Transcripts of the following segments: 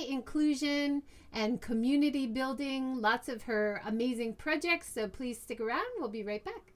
inclusion and community building, lots of her amazing projects. So please stick around. We'll be right back.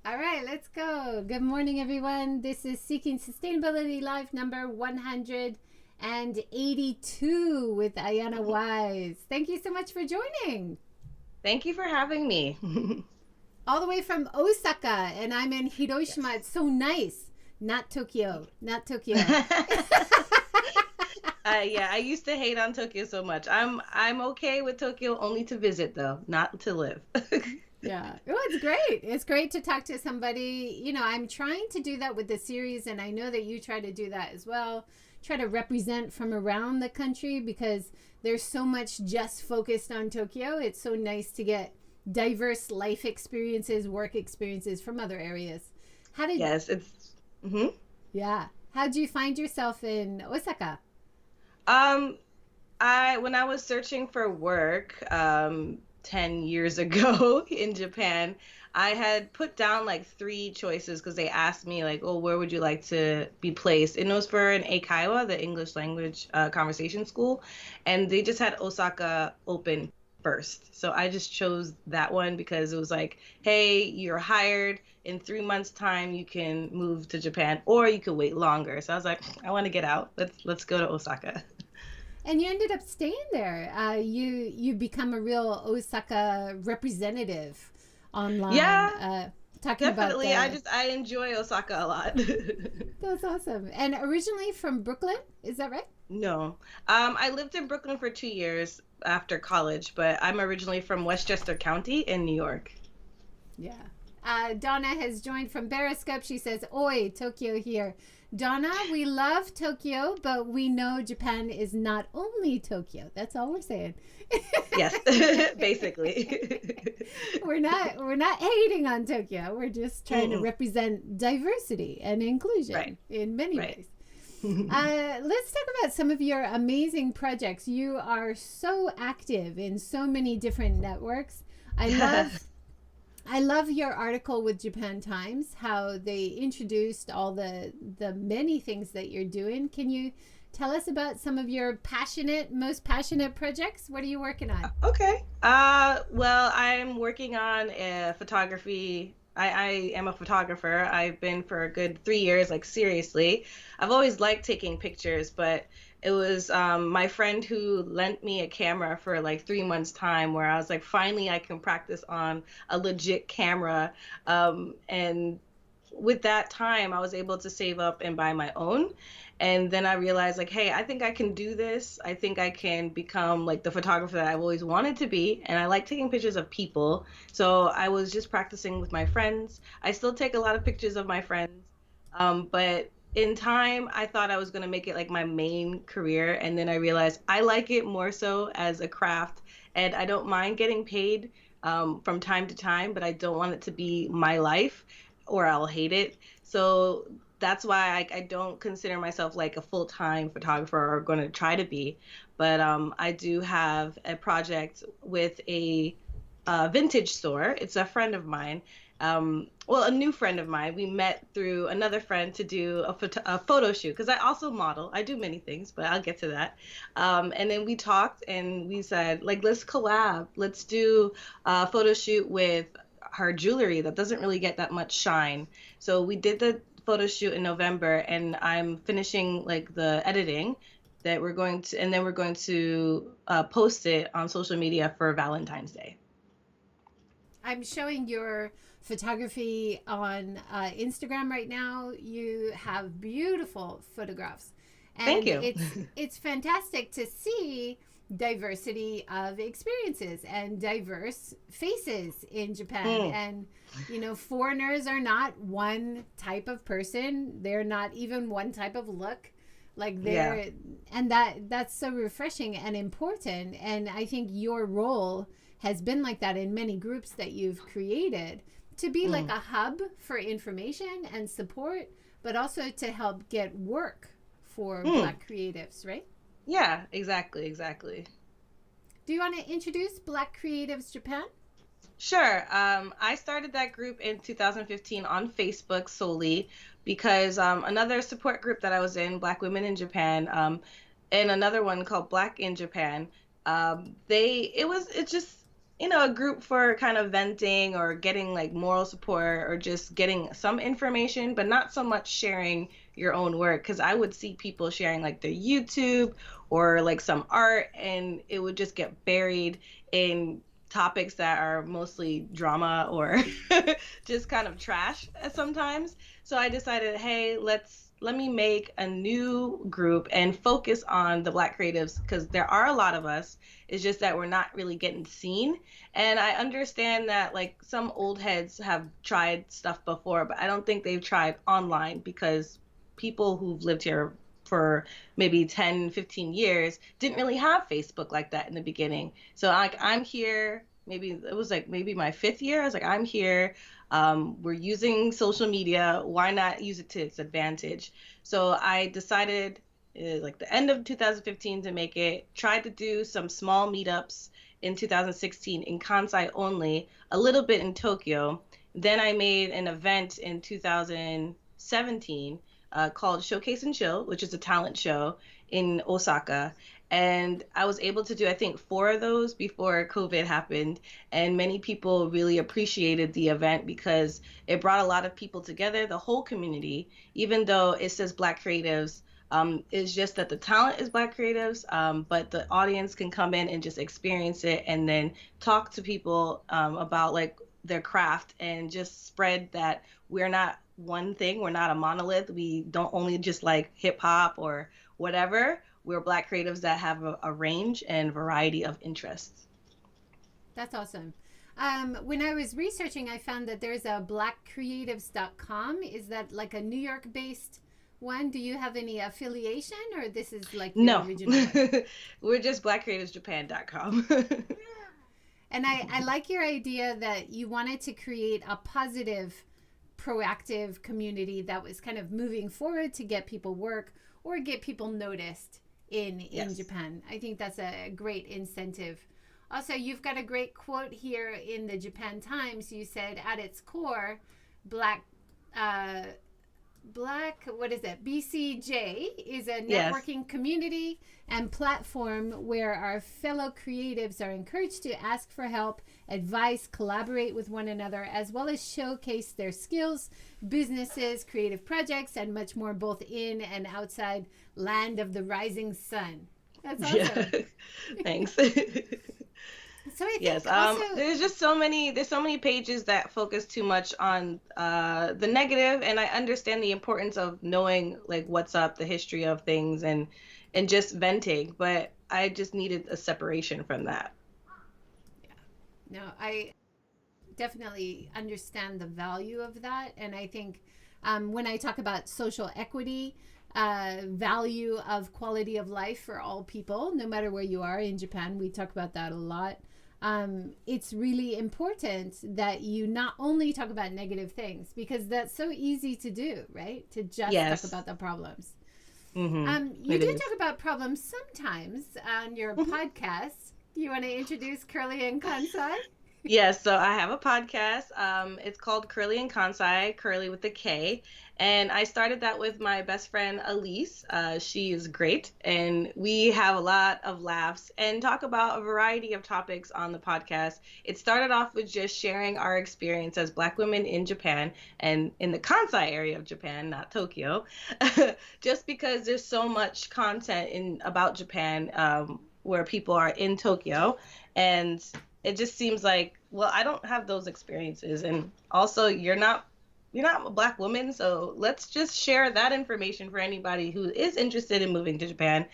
All right, let's go. Good morning, everyone. This is Seeking Sustainability Live number 182 with Ayana Wyse. Thank you so much for joining. Thank you for having me. All the way from Osaka, and I'm in Hiroshima. Yes. It's so nice. Not Tokyo. Not Tokyo. Yeah, I used to hate on Tokyo so much. I'm okay with Tokyo only to visit, though, not to live. Yeah. Oh, it's great. It's great to talk to somebody. You know, I'm trying to do that with the series, and I know that you try to do that as well. Try to represent from around the country because there's so much just focused on Tokyo. It's so nice to get diverse life experiences, work experiences from other areas. Yes, it's... Mm-hmm. Yeah. How did you find yourself in Osaka? When I was searching for work, 10 years ago in Japan, I had put down like 3 choices because they asked me like, oh, where would you like to be placed? And it was for an Eikaiwa, the English language conversation school. And they just had Osaka open first. So I just chose that one because it was like, hey, you're hired. In 3 months time, you can move to Japan or you could wait longer. So I was like, I want to get out. Let's go to Osaka. And you ended up staying there. You become a real Osaka representative online. Yeah, talking definitely. About I enjoy Osaka a lot. That's awesome. And originally from Brooklyn, is that right? No, I lived in Brooklyn for 2 years after college, but I'm originally from Westchester County in New York. Yeah. Donna has joined from Periscope. She says, "Oi, Tokyo here." Donna, we love Tokyo, but we know Japan is not only Tokyo. That's all we're saying. Yes, basically. We're not hating on Tokyo. We're just trying to represent diversity and inclusion in many ways. Let's talk about some of your amazing projects. You are so active in so many different networks. I love your article with Japan Times, how they introduced all the many things that you're doing. Can you tell us about some of your most passionate projects? What are you working on? Okay. Well, I'm working on photography. I am a photographer. I've been for a good 3 years, like seriously. I've always liked taking pictures, but it was my friend who lent me a camera for like 3 months time where I was like, finally I can practice on a legit camera. And with that time, I was able to save up and buy my own. And then I realized like, hey, I think I can do this. I think I can become like the photographer that I've always wanted to be. And I like taking pictures of people. So I was just practicing with my friends. I still take a lot of pictures of my friends. But in time, I thought I was going to make it like my main career. And then I realized I like it more so as a craft. And I don't mind getting paid from time to time, but I don't want it to be my life or I'll hate it. So that's why I don't consider myself like a full-time photographer or going to try to be. But I do have a project with a vintage store. It's a friend of mine. Well, a new friend of mine. We met through another friend to do a photo shoot because I also model. I do many things, but I'll get to that. And then we talked and we said, like, let's collab. Let's do a photo shoot with her jewelry that doesn't really get that much shine. So we did the photo shoot in November, and I'm finishing like the editing that we're going to post it on social media for Valentine's Day. I'm showing your photography on Instagram right now. You have beautiful photographs. And thank you. It's fantastic to see diversity of experiences and diverse faces in Japan. And, you know, foreigners are not one type of person. They're not even one type of look. Like and that's so refreshing and important. And I think your role has been like that in many groups that you've created, to be like a hub for information and support, but also to help get work for Black creatives, right? Yeah, exactly. Do you want to introduce Black Creatives Japan? Sure. I started that group in 2015 on Facebook solely because another support group that I was in, Black Women in Japan, and another one called Black in Japan, it's just, a group for kind of venting or getting like moral support or just getting some information, but not so much sharing your own work. Because I would see people sharing like their YouTube or like some art, and it would just get buried in topics that are mostly drama or just kind of trash sometimes. So I decided, hey, let me make a new group and focus on the Black creatives, because there are a lot of us. It's just that we're not really getting seen. And I understand that like some old heads have tried stuff before, but I don't think they've tried online, because people who've lived here for maybe 10, 15 years didn't really have Facebook like that in the beginning. So I'm here, maybe it was like maybe my 5th year. I was like, I'm here. We're using social media. Why not use it to its advantage? So I decided like the end of 2015 to make it, tried to do some small meetups in 2016 in Kansai only, a little bit in Tokyo. Then I made an event in 2017 called Showcase and Chill, which is a talent show in Osaka. And I was able to do, I think, 4 of those before COVID happened. And many people really appreciated the event because it brought a lot of people together, the whole community, even though it says Black creatives. It's just that the talent is Black creatives, but the audience can come in and just experience it and then talk to people about like their craft and just spread that we're not one thing. We're not a monolith. We don't only just like hip hop or whatever. We're Black creatives that have a range and variety of interests. That's awesome. When I was researching, I found that there's a blackcreatives.com. Is that like a New York based one? Do you have any affiliation, or this is like the original one? We're just blackcreativesjapan.com. And I like your idea that you wanted to create a positive, proactive community that was kind of moving forward to get people work or get people noticed in Japan. I think that's a great incentive. Also, you've got a great quote here in the Japan Times. You said, at its core, Black, what is it? BCJ is a networking community and platform where our fellow creatives are encouraged to ask for help, advice, collaborate with one another, as well as showcase their skills, businesses, creative projects, and much more, both in and outside land of the rising sun. That's awesome. Yeah. Thanks. So I think also, there's so many pages that focus too much on the negative, and I understand the importance of knowing like what's up, the history of things, and just venting, but I just needed a separation from that. Yeah. No, I definitely understand the value of that, and I think when I talk about social equity, value of quality of life for all people, no matter where you are in Japan, we talk about that a lot. It's really important that you not only talk about negative things, because that's so easy to do, right? To just talk about the problems. Mm-hmm. You do talk about problems sometimes on your podcast. Do you want to introduce Kurly and Kansai? Yes, so I have a podcast. It's called Kurly and Kansai, Kurly with a K. And I started that with my best friend, Elise. She is great. And we have a lot of laughs and talk about a variety of topics on the podcast. It started off with just sharing our experience as Black women in Japan and in the Kansai area of Japan, not Tokyo, just because there's so much content about Japan where people are in Tokyo. And it just seems like, well, I don't have those experiences. And also, you're not a Black woman, so let's just share that information for anybody who is interested in moving to Japan.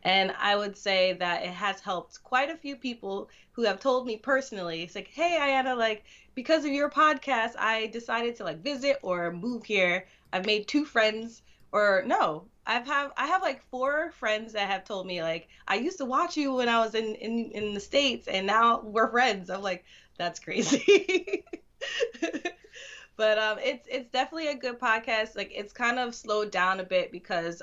And I would say that it has helped quite a few people who have told me personally, it's like, hey, Ayana, like, because of your podcast, I decided to like visit or move here. I've made 2 friends, or no, I have like 4 friends that have told me like, I used to watch you when I was in the States and now we're friends. I'm like, that's crazy. But it's definitely a good podcast. Like, it's kind of slowed down a bit because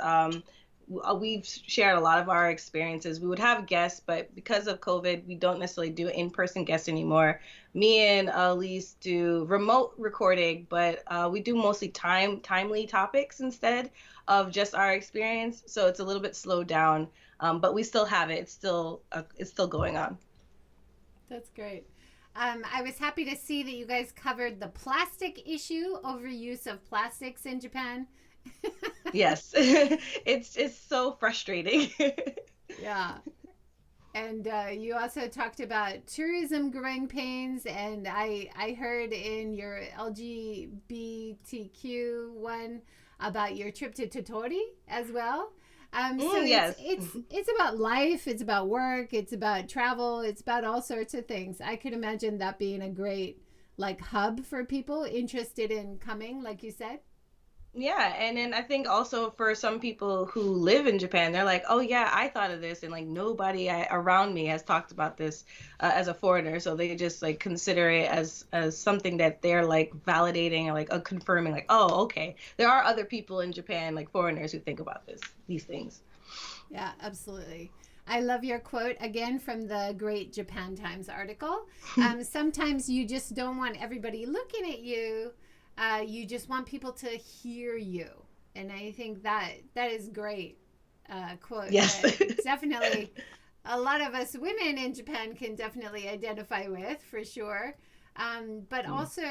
we've shared a lot of our experiences. We would have guests, but because of COVID, we don't necessarily do in-person guests anymore. Me and Elise do remote recording, but we do mostly timely topics instead of just our experience. So it's a little bit slowed down, but we still have it. It's still going on. That's great. I was happy to see that you guys covered the plastic issue, overuse of plastics in Japan. Yes, it's so frustrating. Yeah. And you also talked about tourism growing pains, and I heard in your LGBTQ one about your trip to Totori as well. So yes. it's about life, it's about work, it's about travel, it's about all sorts of things. I could imagine that being a great like hub for people interested in coming, like you said. Yeah, and then I think also for some people who live in Japan, they're like, oh yeah, I thought of this, and like nobody around me has talked about this as a foreigner, so they just like consider it as something that they're like validating or like confirming, like, oh, okay, there are other people in Japan, like foreigners, who think about these things. Yeah, absolutely. I love your quote again from the great Japan Times article. Sometimes you just don't want everybody looking at you. You just want people to hear you, and I think that is great quote. Yes. Definitely a lot of us women in Japan can definitely identify with, for sure. But also,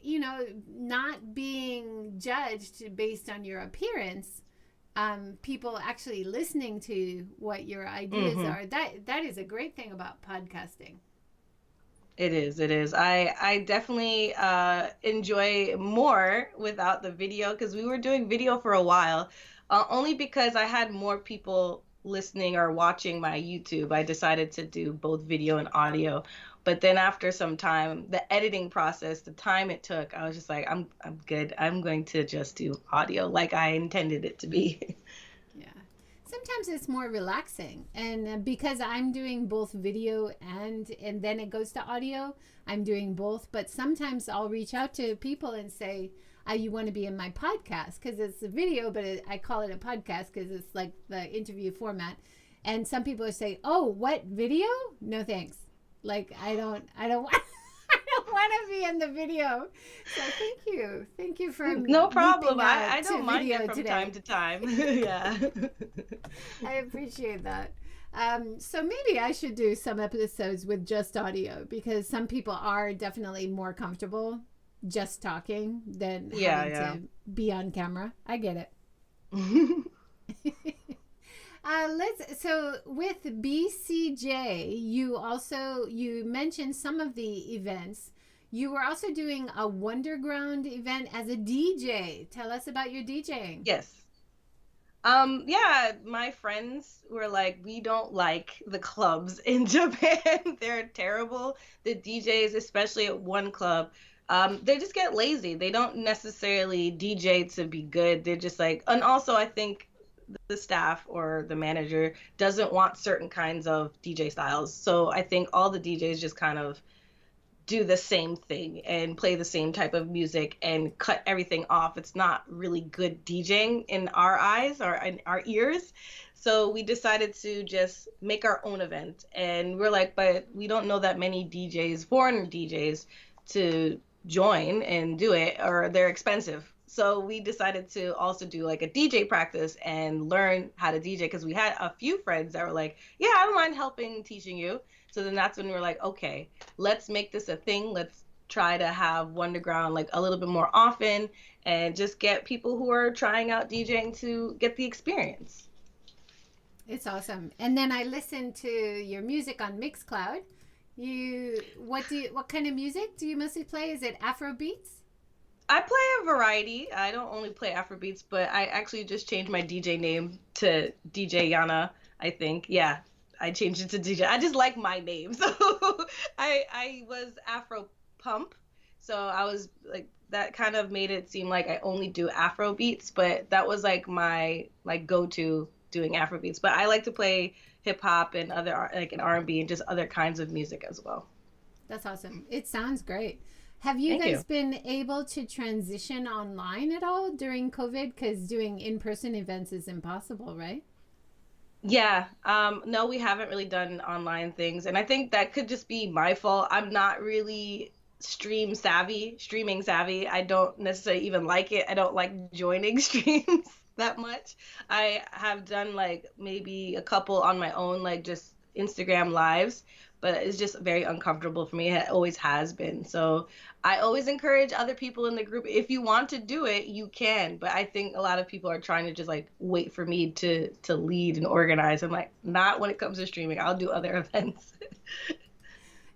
you know, not being judged based on your appearance, people actually listening to what your ideas are. That is a great thing about podcasting. It is. I definitely enjoy more without the video, because we were doing video for a while, only because I had more people listening or watching my YouTube. I decided to do both video and audio. But then after some time, the editing process, the time it took, I was just like, I'm good. I'm going to just do audio like I intended it to be. Sometimes it's more relaxing, and because I'm doing both video and then it goes to audio, I'm doing both. But sometimes I'll reach out to people and say, you want to be in my podcast, because it's a video, but I call it a podcast because it's like the interview format. And some people say, oh, what, video? No thanks, like I don't want want to be in the video. So thank you for no problem. I don't mind it from time to time. Yeah. I appreciate that. So maybe I should do some episodes with just audio, because some people are definitely more comfortable just talking than having to be on camera. I get it. So with BCJ, you mentioned some of the events. You were also doing a Wonderground event as a DJ. Tell us about your DJing. Yes. My friends were like, we don't like the clubs in Japan. They're terrible. The DJs, especially at one club, they just get lazy. They don't necessarily DJ to be good. They're just like, and also I think the staff or the manager doesn't want certain kinds of DJ styles. So I think all the DJs just kind of do the same thing and play the same type of music and cut everything off. It's not really good DJing in our eyes or in our ears. So we decided to just make our own event. And we're like, but we don't know that many DJs, foreign DJs, to join and do it, or they're expensive. So we decided to also do like a DJ practice and learn how to DJ, because we had a few friends that were like, yeah, I don't mind helping teaching you. So then that's when we were like, okay, let's make this a thing. Let's try to have Wonderground like a little bit more often and just get people who are trying out DJing to get the experience. It's awesome. And then I listened to your music on Mixcloud. What kind of music do you mostly play? Is it Afro beats? I play a variety. I don't only play Afrobeats, but I actually just changed my DJ name to DJ Yana, I think. Yeah, I changed it to DJ. I just like my name. So I was Afro Pump. So I was like, that kind of made it seem like I only do Afrobeats, but that was like my like go-to doing Afrobeats. But I like to play hip hop and other like an R&B and just other kinds of music as well. That's awesome. It sounds great. Have you Thank guys you. been able to transition online at all during COVID? Because doing in-person events is impossible, right? Yeah, no, we haven't really done online things, and I think that could just be my fault. I'm not really streaming savvy. I don't necessarily even like it. I don't like joining streams that much. I have done like maybe a couple on my own, like just Instagram lives, but it's just very uncomfortable for me. It always has been. So I always encourage other people in the group, if you want to do it, you can. But I think a lot of people are trying to just like wait for me to lead and organize. I'm like, not when it comes to streaming. I'll do other events.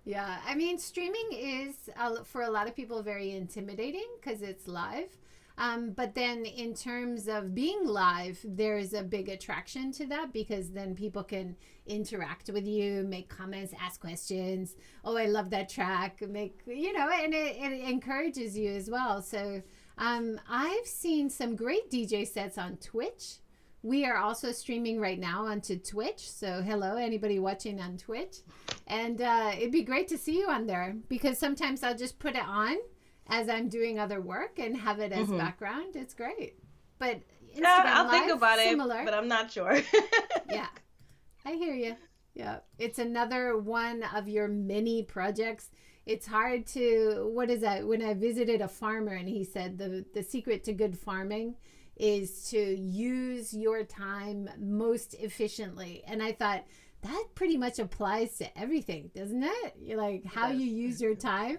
Yeah, I mean, streaming is for a lot of people very intimidating because it's live. But then, in terms of being live, there's a big attraction to that because then people can interact with you, make comments, ask questions. Oh, I love that track. And it encourages you as well. So, I've seen some great DJ sets on Twitch. We are also streaming right now onto Twitch. So, hello, anybody watching on Twitch. And it'd be great to see you on there because sometimes I'll just put it on as I'm doing other work and have it as background. It's great. But Instagram Yeah, I'll Live, think about similar. it, but I'm not sure. Yeah, I hear you. Yeah, it's another one of your many projects. It's hard to, what is that? When I visited a farmer and he said the secret to good farming is to use your time most efficiently. And I thought, that pretty much applies to everything, doesn't it? You're like, how you use your time.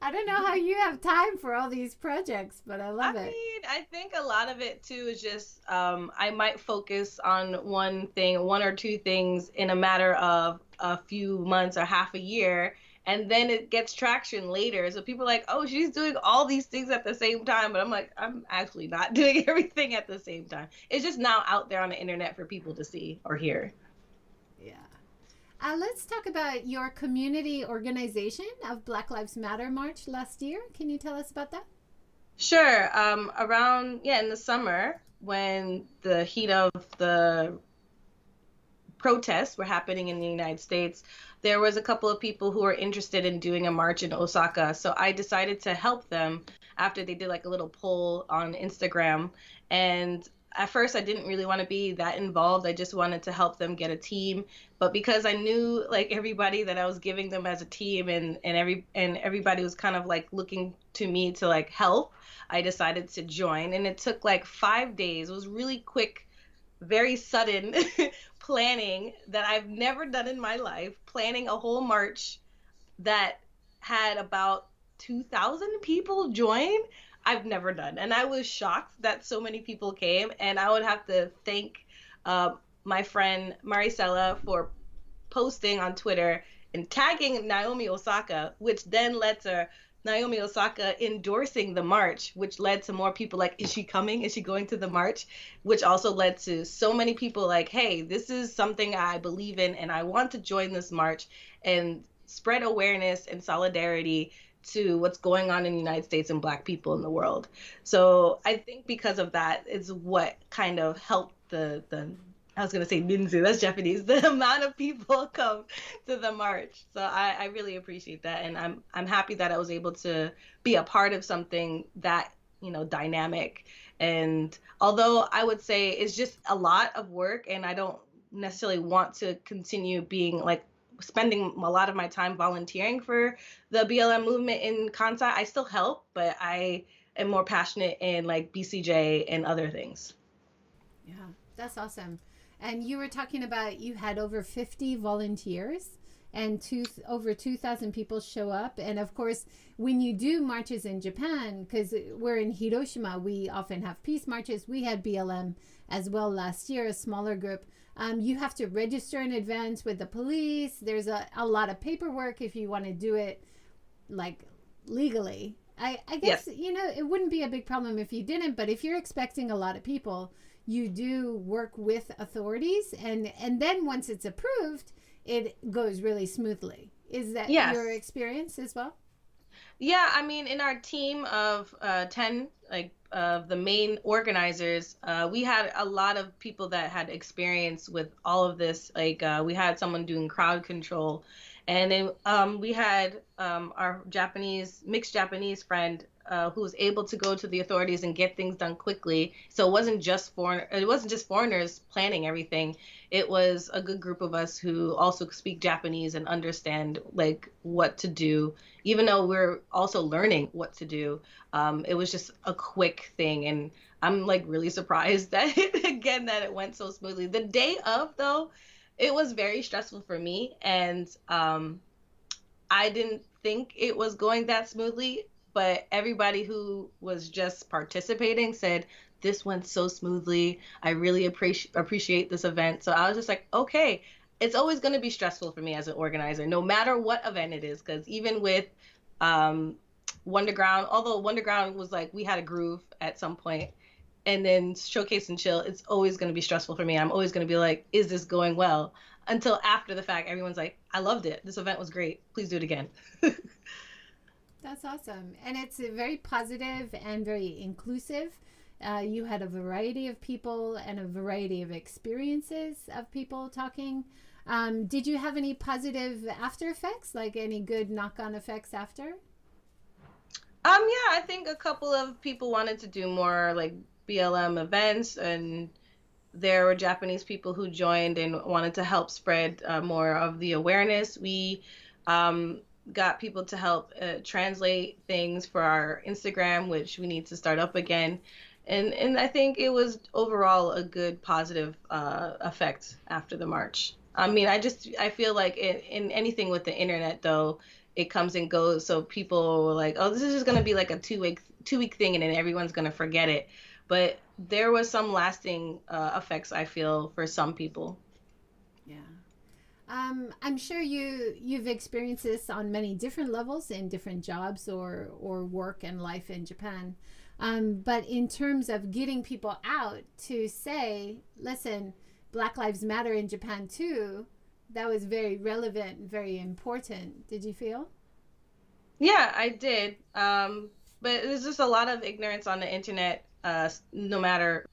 I don't know how you have time for all these projects, but I love it. I mean, I think a lot of it too is just I might focus on one thing, one or two things in a matter of a few months or half a year, and then it gets traction later. So people are like, oh, she's doing all these things at the same time, but I'm like, I'm actually not doing everything at the same time. It's just now out there on the internet for people to see or hear. Yeah. Let's talk about your community organization of Black Lives Matter March last year. Can you tell us about that? Sure. In the summer when the heat of the protests were happening in the United States, there was a couple of people who were interested in doing a march in Osaka. So I decided to help them after they did like a little poll on Instagram. And at first I didn't really want to be that involved. I just wanted to help them get a team. But because I knew like everybody that I was giving them as a team and everybody was kind of like looking to me to like help, I decided to join. And it took like 5 days. It was really quick, very sudden planning that I've never done in my life, planning a whole march that had about 2,000 people join. I've never done. And I was shocked that so many people came. And I would have to thank my friend Maricela for posting on Twitter and tagging Naomi Osaka, which then led to Naomi Osaka endorsing the march, which led to more people like, is she coming? Is she going to the march? Which also led to so many people like, hey, this is something I believe in and I want to join this march and spread awareness and solidarity to what's going on in the United States and Black people in the world. So I think because of that is what kind of helped the I was going to say ninzu, that's Japanese, the amount of people come to the march. So I really appreciate that. And I'm happy that I was able to be a part of something that, dynamic. And although I would say it's just a lot of work and I don't necessarily want to continue being like spending a lot of my time volunteering for the BLM movement in Kansai, I still help, but I am more passionate in like BCJ and other things. Yeah, that's awesome. And you were talking about you had over 50 volunteers and over 2,000 people show up. And of course, when you do marches in Japan, because we're in Hiroshima, we often have peace marches. We had BLM as well last year, a smaller group. You have to register in advance with the police. There's a lot of paperwork if you want to do it like legally. I guess, Yes. It wouldn't be a big problem if you didn't, but if you're expecting a lot of people, you do work with authorities and then once it's approved, it goes really smoothly. Is that your experience as well? Yeah, I mean, in our team of 10, like of the main organizers, we had a lot of people that had experience with all of this. Like we had someone doing crowd control And then we had our mixed Japanese friend who was able to go to the authorities and get things done quickly. So it wasn't just foreigners planning everything. It was a good group of us who also speak Japanese and understand like what to do, even though we're also learning what to do. It was just a quick thing, and I'm like really surprised that it went so smoothly. The day of, though, it was very stressful for me, and I didn't think it was going that smoothly, but everybody who was just participating said this went so smoothly. I really appreciate this event. So I was just like, okay, it's always going to be stressful for me as an organizer, no matter what event it is, because even with Wonderground, although Wonderground was like we had a groove at some point, and then Showcase and Chill, it's always going to be stressful for me. I'm always going to be like, is this going well? Until after the fact, everyone's like, I loved it. This event was great. Please do it again. That's awesome. And it's very positive and very inclusive. You had a variety of people and a variety of experiences of people talking. Did you have any positive after effects, like any good knock-on effects after? Yeah, I think a couple of people wanted to do more like BLM events, and there were Japanese people who joined and wanted to help spread more of the awareness. We got people to help translate things for our Instagram, which we need to start up again. And I think it was overall a good positive effect after the march. I mean, I feel like in anything with the internet, though, it comes and goes. So people were like, oh, this is just going to be like a two week thing, and then everyone's going to forget it. But there was some lasting effects, I feel, for some people. Yeah. I'm sure you've experienced this on many different levels in different jobs or work and life in Japan. But in terms of getting people out to say, listen, Black Lives Matter in Japan too, that was very relevant, very important. Did you feel? Yeah, I did. But there's just a lot of ignorance on the internet, no matter.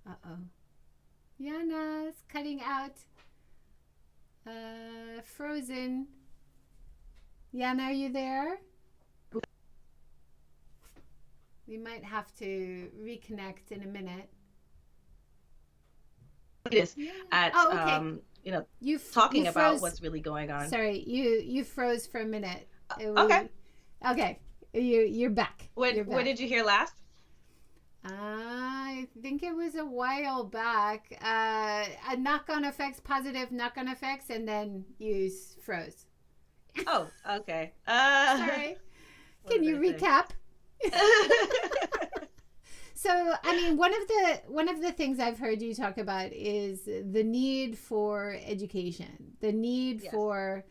Uh-oh. Yana's cutting out. Frozen. Yana, are you there? We might have to reconnect in a minute. Yeah. At talking about what's really going on. Sorry, you froze for a minute. Okay. Okay, you're back. What did you hear last? I think it was a while back. A knock-on effects, positive knock-on effects, and then you froze. Oh, okay. Sorry. Can you recap? So, I mean, one of the things I've heard you talk about is the need for education, the need for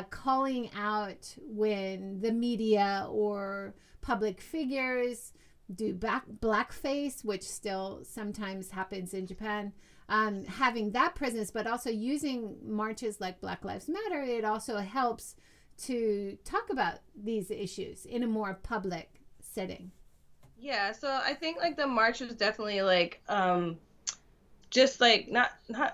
calling out when the media or public figures do blackface, which still sometimes happens in Japan. Having that presence, but also using marches like Black Lives Matter, it also helps to talk about these issues in a more public setting. Yeah, so I think like the march was definitely like just like not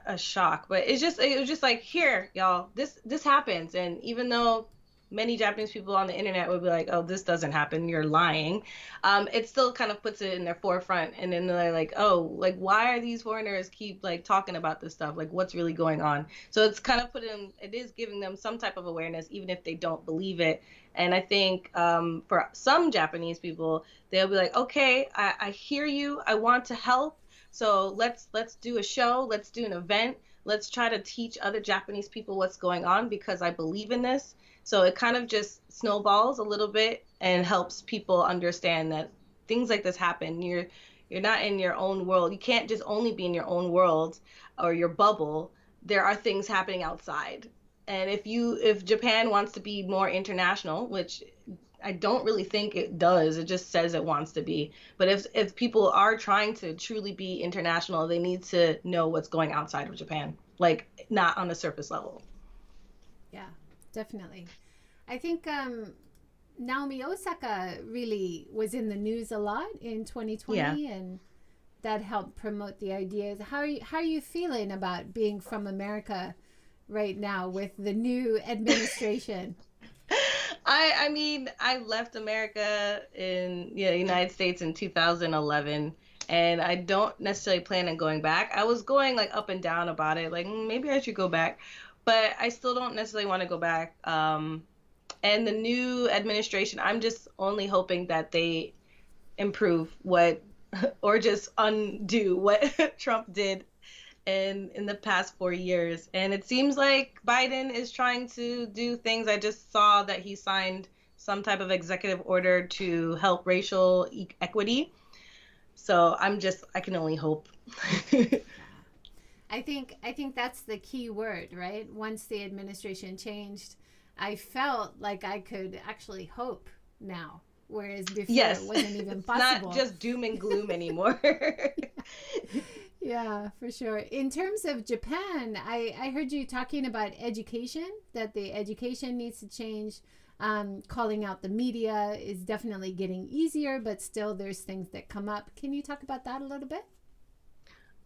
a shock, but it was just like, here, y'all, this happens. And even though many Japanese people on the internet would be like, oh, this doesn't happen, you're lying, it still kind of puts it in their forefront. And then they're like, oh, like, why are these foreigners keep like talking about this stuff, like what's really going on? So it's kind of it is giving them some type of awareness, even if they don't believe it. And I think for some Japanese people, they'll be like, okay, I hear you, I want to help, so let's do a show, let's do an event, let's try to teach other Japanese people what's going on because I believe in this. So it kind of just snowballs a little bit and helps people understand that things like this happen. You're not in your own world. You can't just only be in your own world or your bubble. There are things happening outside. And if Japan wants to be more international, which I don't really think it does, it just says it wants to be. But if people are trying to truly be international, they need to know what's going outside of Japan, like not on the surface level. Yeah, definitely. I think Naomi Osaka really was in the news a lot in 2020, and that helped promote the ideas. How are you feeling about being from America right now with the new administration? I mean, I left America in United States in 2011, and I don't necessarily plan on going back. I was going like up and down about it, like maybe I should go back, but I still don't necessarily want to go back. And the new administration, I'm just only hoping that they improve what or just undo what Trump did in the past 4 years. And it seems like Biden is trying to do things. I just saw that he signed some type of executive order to help racial equity. So I can only hope. I think that's the key word, right? Once the administration changed, I felt like I could actually hope now, whereas before yes. it wasn't even possible. It's not just doom and gloom anymore. Yeah, for sure. In terms of Japan, I heard you talking about education, that the education needs to change. Calling out the media is definitely getting easier, but still there's things that come up. Can you talk about that a little bit?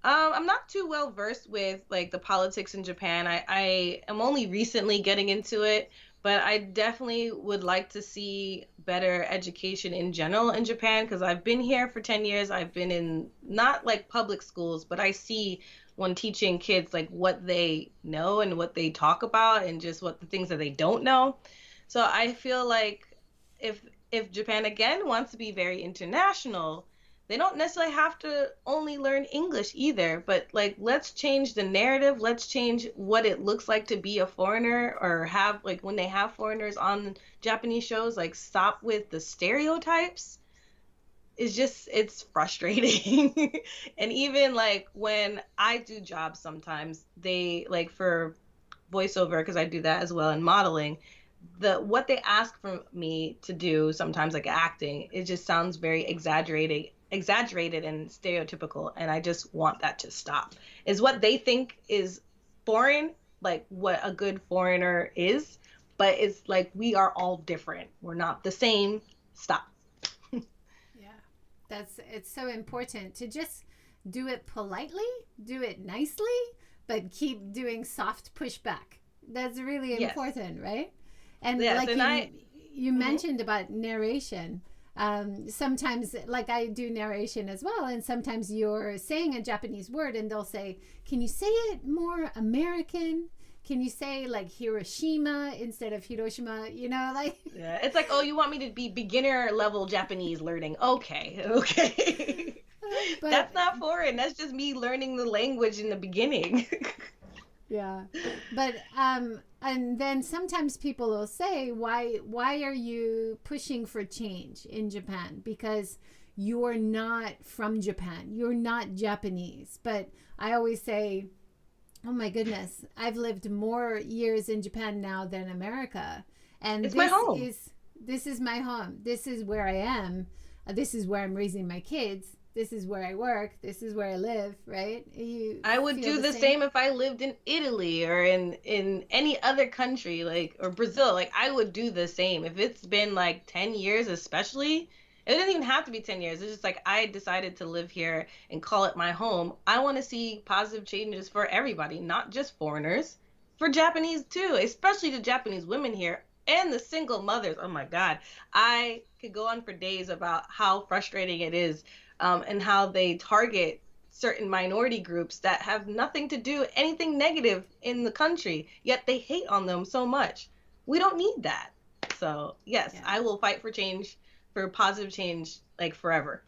I'm not too well versed with like the politics in Japan. I am only recently getting into it, but I definitely would like to see better education in general in Japan, because I've been here for 10 years. I've been in not like public schools, but I see when teaching kids like what they know and what they talk about and just what the things that they don't know. So I feel like if Japan again wants to be very international, they don't necessarily have to only learn English either, but like let's change the narrative. Let's change what it looks like to be a foreigner, or have like when they have foreigners on Japanese shows, like stop with the stereotypes. It's frustrating. And even like when I do jobs sometimes, they like for voiceover, because I do that as well in modeling, what they ask from me to do sometimes, like acting, it just sounds very exaggerated and stereotypical, and I just want that to stop. Is what they think is foreign, like what a good foreigner is, but it's like we are all different. We're not the same. Stop. Yeah, it's so important to just do it politely, do it nicely, but keep doing soft pushback. That's really important, right? And yes, like and you mentioned about narration. Sometimes, like I do narration as well, and sometimes you're saying a Japanese word and they'll say, can you say it more American? Can you say like Hiroshima instead of Hiroshima? You know, like yeah, it's like, oh, you want me to be beginner level Japanese learning? Okay. But that's not foreign. That's just me learning the language in the beginning. Yeah, but and then sometimes people will say, why are you pushing for change in Japan? Because you're not from Japan, you're not Japanese. But I always say, oh my goodness, I've lived more years in Japan now than America, and it's my home. This is my home. This is where I am. This is where I'm raising my kids. This is where I work. This is where I live, right? I would do the same if I lived in Italy or in any other country, like, or Brazil. Like, I would do the same. If it's been like 10 years, especially, it doesn't even have to be 10 years. It's just like I decided to live here and call it my home. I want to see positive changes for everybody, not just foreigners, for Japanese too, especially the Japanese women here and the single mothers. Oh my God. I could go on for days about how frustrating it is. And how they target certain minority groups that have nothing to do anything negative in the country, yet they hate on them so much. We don't need that. So yes, yeah. I will fight for change, for positive change, like forever.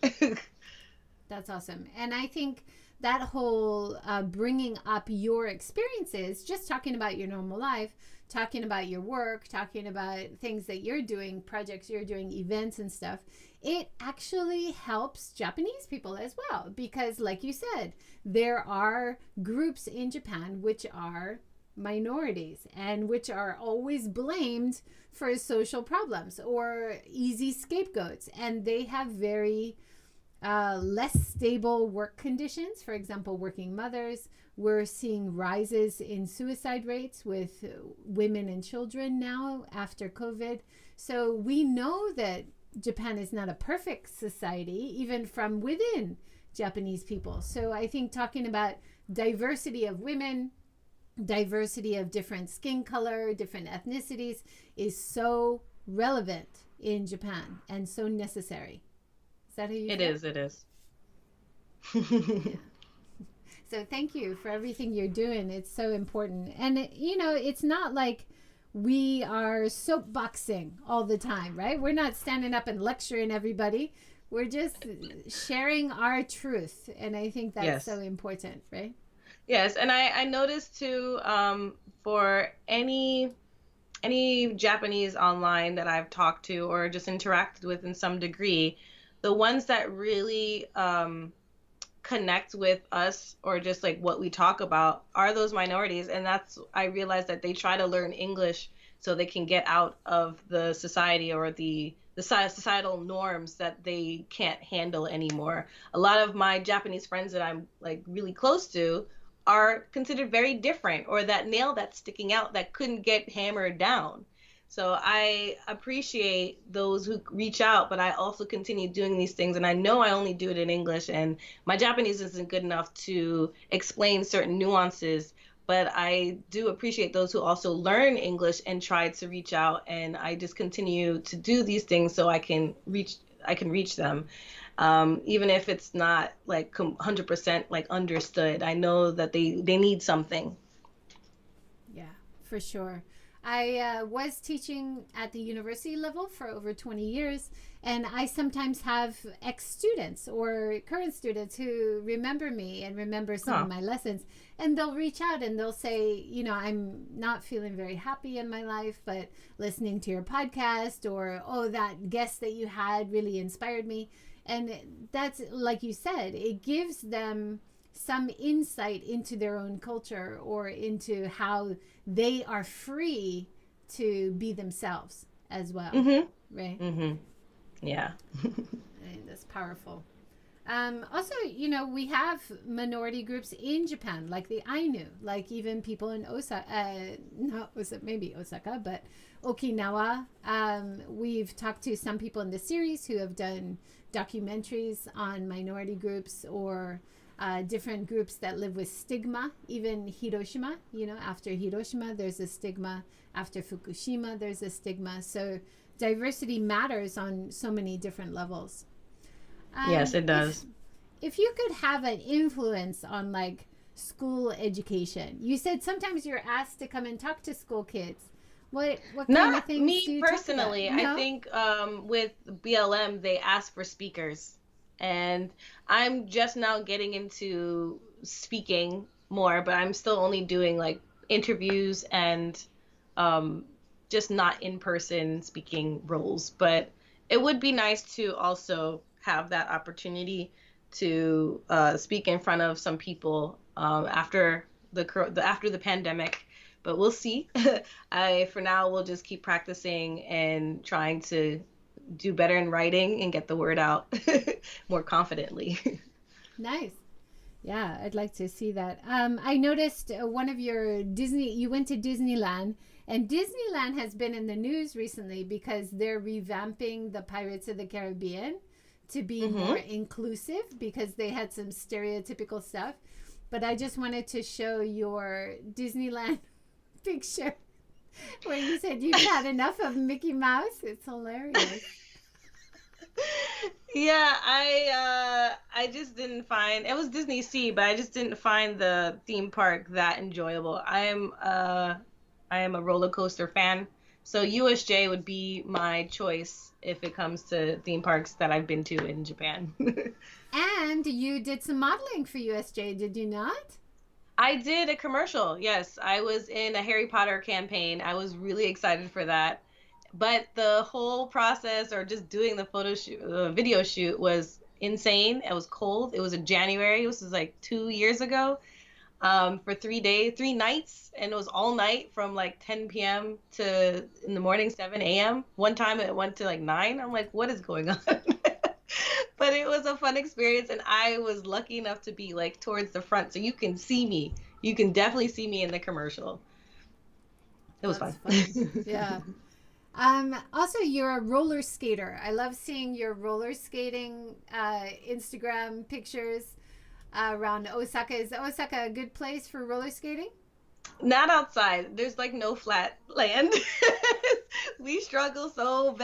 That's awesome. And I think that whole bringing up your experiences, just talking about your normal life, talking about your work, talking about things that you're doing, projects you're doing, events and stuff, it actually helps Japanese people as well. Because like you said, there are groups in Japan which are minorities and which are always blamed for social problems or easy scapegoats. And they have very less stable work conditions. For example, working mothers. We're seeing rises in suicide rates with women and children now after COVID. So we know that Japan is not a perfect society, even from within. Japanese people. So I think talking about diversity of women, diversity of different skin color, different ethnicities is so relevant in Japan and so necessary. Is that how you feel? It is. Yeah. So thank you for everything you're doing. It's so important. And, it's not like we are soapboxing all the time, right? We're not standing up and lecturing everybody. We're just sharing our truth. And I think that's so important, right? Yes. And I noticed too, for any Japanese online that I've talked to or just interacted with in some degree, the ones that really connect with us or just like what we talk about are those minorities. And I realized that they try to learn English so they can get out of the society or the societal norms that they can't handle anymore. A lot of my Japanese friends that I'm like really close to are considered very different, or that nail that's sticking out that couldn't get hammered down. So I appreciate those who reach out, but I also continue doing these things. And I know I only do it in English, and my Japanese isn't good enough to explain certain nuances. But I do appreciate those who also learn English and try to reach out. And I just continue to do these things so I can reach them. Even if it's not like 100% like understood. I know that they need something. Yeah, for sure. I was teaching at the university level for over 20 years, and I sometimes have ex-students or current students who remember me and remember some of my lessons, and they'll reach out and they'll say, I'm not feeling very happy in my life, but listening to your podcast, or, oh, that guest that you had really inspired me. And that's, like you said, it gives them some insight into their own culture or into how they are free to be themselves as well. Right? Yeah. That's powerful. Also, we have minority groups in Japan, like the Ainu, like even people in Osaka, maybe Osaka, but Okinawa. We've talked to some people in the series who have done documentaries on minority groups or different groups that live with stigma. Even Hiroshima, after Hiroshima, there's a stigma. After Fukushima, there's a stigma. So diversity matters on so many different levels. Yes, it does. If you could have an influence on like school education, you said sometimes you're asked to come and talk to school kids. What kind of things me do you personally. talk about? I think with BLM they ask for speakers, and I'm just now getting into speaking more, but I'm still only doing like interviews and just not in-person speaking roles. But it would be nice to also have that opportunity to speak in front of some people after the pandemic. But we'll see. For now, we'll just keep practicing and trying to do better in writing and get the word out more confidently. Nice. Yeah, I'd like to see that. I noticed one of your you went to Disneyland, and Disneyland has been in the news recently because they're revamping the Pirates of the Caribbean to be more inclusive because they had some stereotypical stuff. But I just wanted to show your Disneyland picture where you said you've had enough of Mickey Mouse. It's hilarious. Yeah, I just didn't find it was Disney Sea, but I just didn't find the theme park that enjoyable. I am a roller coaster fan, so USJ would be my choice if it comes to theme parks that I've been to in Japan. And you did some modeling for USJ, did you not? I did a commercial. Yes, I was in a Harry Potter campaign. I was really excited for that. But the whole process, or just doing the video shoot, was insane. It was cold. It was in January. This was like 2 years ago. For 3 nights, and it was all night from like 10 p.m. to in the morning 7 a.m. One time it went to like 9. I'm like, what is going on? But it was a fun experience, and I was lucky enough to be like towards the front, so you can see me. You can definitely see me in the commercial. It was fun. Yeah. Also, you're a roller skater. I love seeing your roller skating Instagram pictures around Osaka. Is Osaka a good place for roller skating? Not outside. There's like no flat land. We struggle so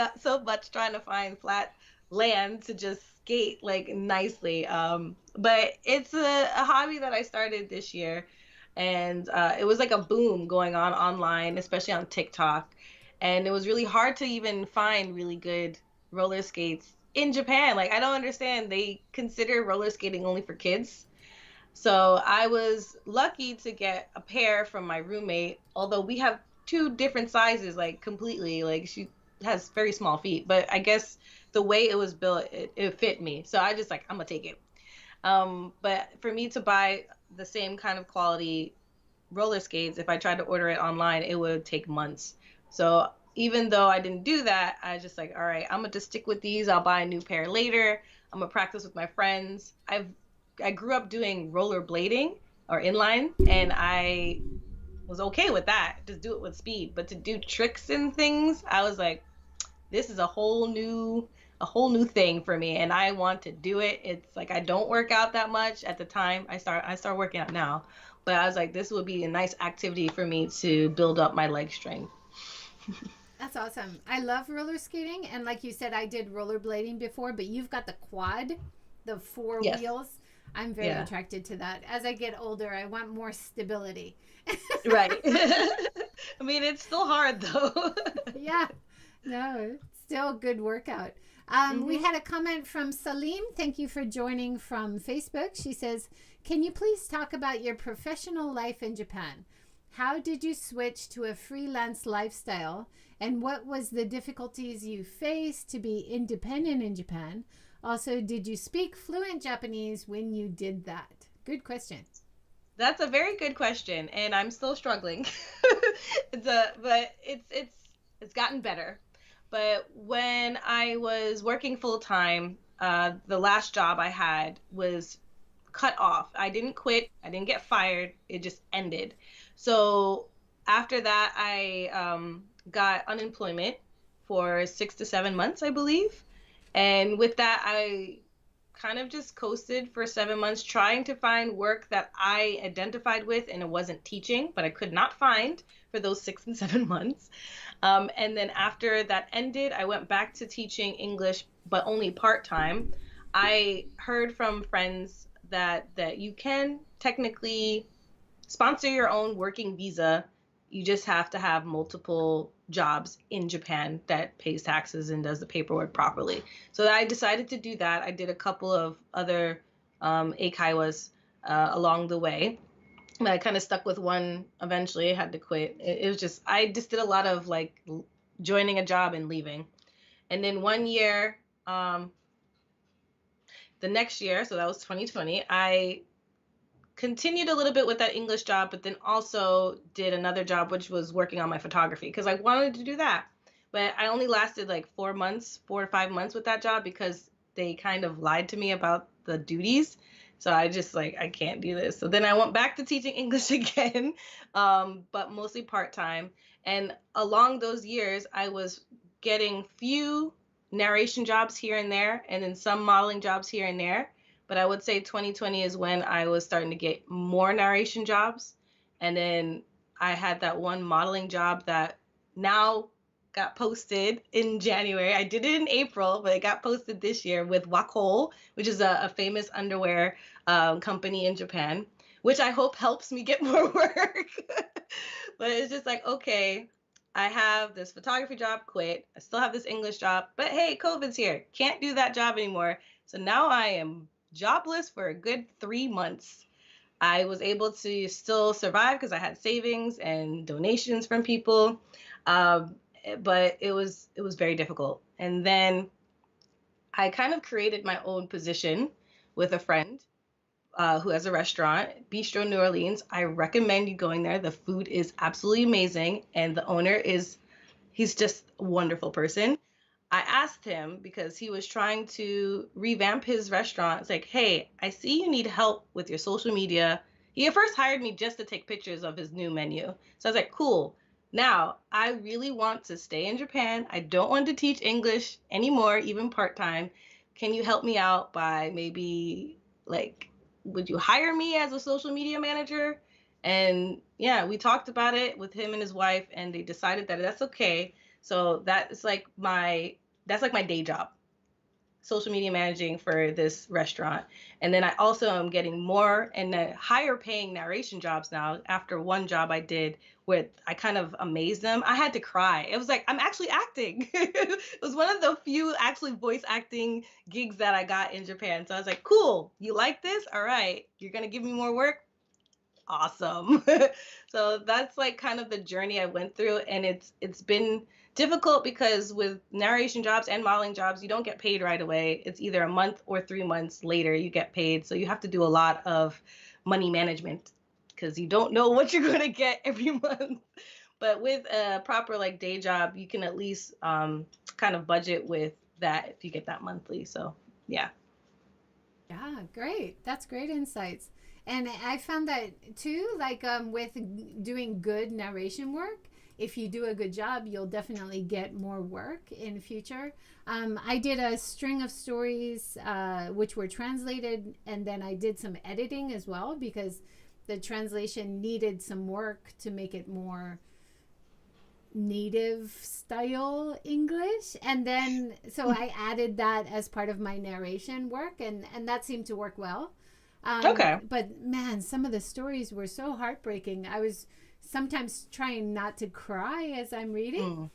much trying to find flat land to just skate like nicely. But it's a hobby that I started this year, and it was like a boom going on online, especially on TikTok. And it was really hard to even find really good roller skates in Japan. Like I don't understand. They consider roller skating only for kids. So I was lucky to get a pair from my roommate, although we have two different sizes, like completely. Like she has very small feet, but I guess the way it was built, it fit me. So I just like, I'm gonna take it. But for me to buy the same kind of quality roller skates, if I tried to order it online, it would take months. So even though I didn't do that, I just like, all right, I'm gonna just stick with these. I'll buy a new pair later. I'm gonna practice with my friends. I grew up doing rollerblading or inline, and I was okay with that. Just do it with speed. But to do tricks and things, I was like, this is a whole new thing for me, and I want to do it. It's like I don't work out that much at the time. I start working out now, but I was like, this would be a nice activity for me to build up my leg strength. That's awesome. I love roller skating, and like you said, I did rollerblading before, but you've got the quad, the four Yes. wheels. I'm very attracted to that. As I get older, I want more stability. Right. I mean, it's still hard though. Yeah. No, it's still a good workout. We had a comment from Salim. Thank you for joining from Facebook. She says, can you please talk about your professional life in Japan? How did you switch to a freelance lifestyle? And what was the difficulties you faced to be independent in Japan? Also, did you speak fluent Japanese when you did that? Good question. That's a very good question, and I'm still struggling. But it's gotten better. But when I was working full time, the last job I had was cut off. I didn't quit. I didn't get fired. It just ended. So after that, I got unemployment for 6 to 7 months, I believe. And with that, I kind of just coasted for 7 months, trying to find work that I identified with, and it wasn't teaching, but I could not find for those 6 and 7 months. And then after that ended, I went back to teaching English, but only part-time. I heard from friends that you can technically sponsor your own working visa. You just have to have multiple jobs in Japan that pays taxes and does the paperwork properly. So I decided to do that. I did a couple of other eikaiwas along the way. But I kind of stuck with one eventually. I had to quit. It was just, I just did a lot of like joining a job and leaving. And then one year, the next year, so that was 2020, I continued a little bit with that English job, but then also did another job, which was working on my photography, because I wanted to do that. But I only lasted like 4 to 5 months with that job because they kind of lied to me about the duties. So I just like, I can't do this. So then I went back to teaching English again, but mostly part-time. And along those years, I was getting few narration jobs here and there, and then some modeling jobs here and there. But I would say 2020 is when I was starting to get more narration jobs. And then I had that one modeling job that now got posted in January. I did it in April, but it got posted this year with Wacol, which is a famous underwear company in Japan, which I hope helps me get more work. But it's just like, okay, I have this photography job, quit. I still have this English job, but hey, COVID's here. Can't do that job anymore. So now I am jobless for a good 3 months. I was able to still survive because I had savings and donations from people, but it was very difficult. And then I kind of created my own position with a friend who has a restaurant, Bistro New Orleans. I recommend you going there. The food is absolutely amazing, and the owner he's just a wonderful person. I asked him because he was trying to revamp his restaurant. It's like, hey, I see you need help with your social media. He at first hired me just to take pictures of his new menu. So I was like, cool. Now, I really want to stay in Japan. I don't want to teach English anymore, even part-time. Can you help me out by maybe like, would you hire me as a social media manager? And yeah, we talked about it with him and his wife, and they decided that that's okay. So that's like my day job, social media managing for this restaurant. And then I also am getting more and higher paying narration jobs now. After one job I did where I kind of amazed them, I had to cry. It was like, I'm actually acting. It was one of the few actually voice acting gigs that I got in Japan. So I was like, cool, you like this? All right, you're going to give me more work? Awesome. So that's like kind of the journey I went through, and it's been difficult because with narration jobs and modeling jobs, you don't get paid right away. It's either a month or 3 months later you get paid. So you have to do a lot of money management because you don't know what you're going to get every month. But with a proper like day job, you can at least kind of budget with that if you get that monthly. So yeah. Yeah, great. That's great insights. And I found that too, like with doing good narration work, if you do a good job, you'll definitely get more work in future. I did a string of stories which were translated, and then I did some editing as well because the translation needed some work to make it more native style English. And then so I added that as part of my narration work, and that seemed to work well. Okay. But man, some of the stories were so heartbreaking. I was sometimes trying not to cry as I'm reading.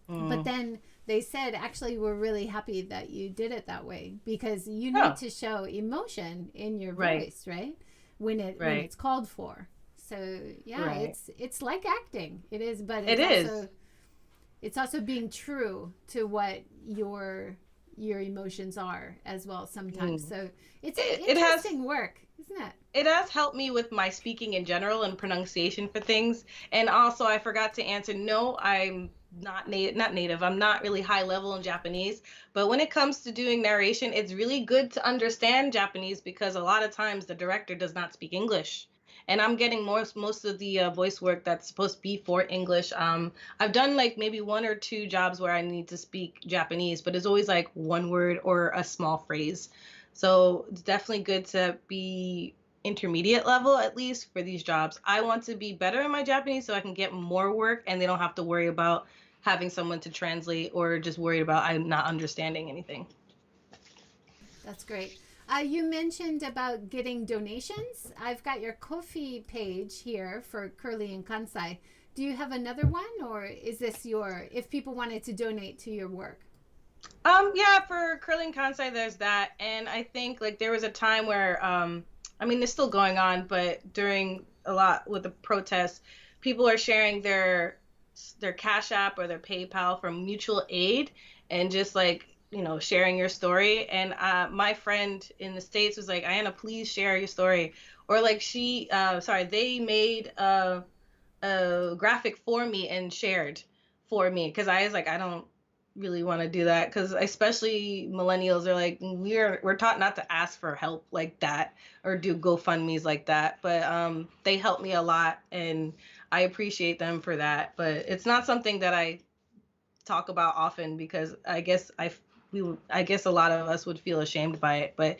But then they said, actually, we're really happy that you did it that way because you need to show emotion in your voice, right? When it's called for. So yeah, it's like acting. It is, but it's also being true to what your emotions are as well sometimes. So it's interesting work, isn't it? It has helped me with my speaking in general and pronunciation for things. And also, I forgot to answer, no, I'm not native. I'm not really high level in Japanese. But when it comes to doing narration, it's really good to understand Japanese because a lot of times the director does not speak English. And I'm getting most of the voice work that's supposed to be for English. I've done like maybe 1 or 2 jobs where I need to speak Japanese, but it's always like one word or a small phrase. So it's definitely good to be intermediate level, at least for these jobs. I want to be better in my Japanese so I can get more work and they don't have to worry about having someone to translate or just worried about I'm not understanding anything. That's great. You mentioned about getting donations. I've got your Ko-fi page here for Kurly and Kansai. Do you have another one, or is this if people wanted to donate to your work? Yeah, for Kurly and Kansai, there's that. And I think like there was a time where, I mean, it's still going on, but during a lot with the protests, people are sharing their Cash App or their PayPal for mutual aid and just like, sharing your story. And my friend in the States was like, Ayana, please share your story. Or like they made a graphic for me and shared for me because I was like, I don't really want to do that because especially millennials are like, we're taught not to ask for help like that or do GoFundMes like that. But they helped me a lot and I appreciate them for that. But it's not something that I talk about often because I guess a lot of us would feel ashamed by it, but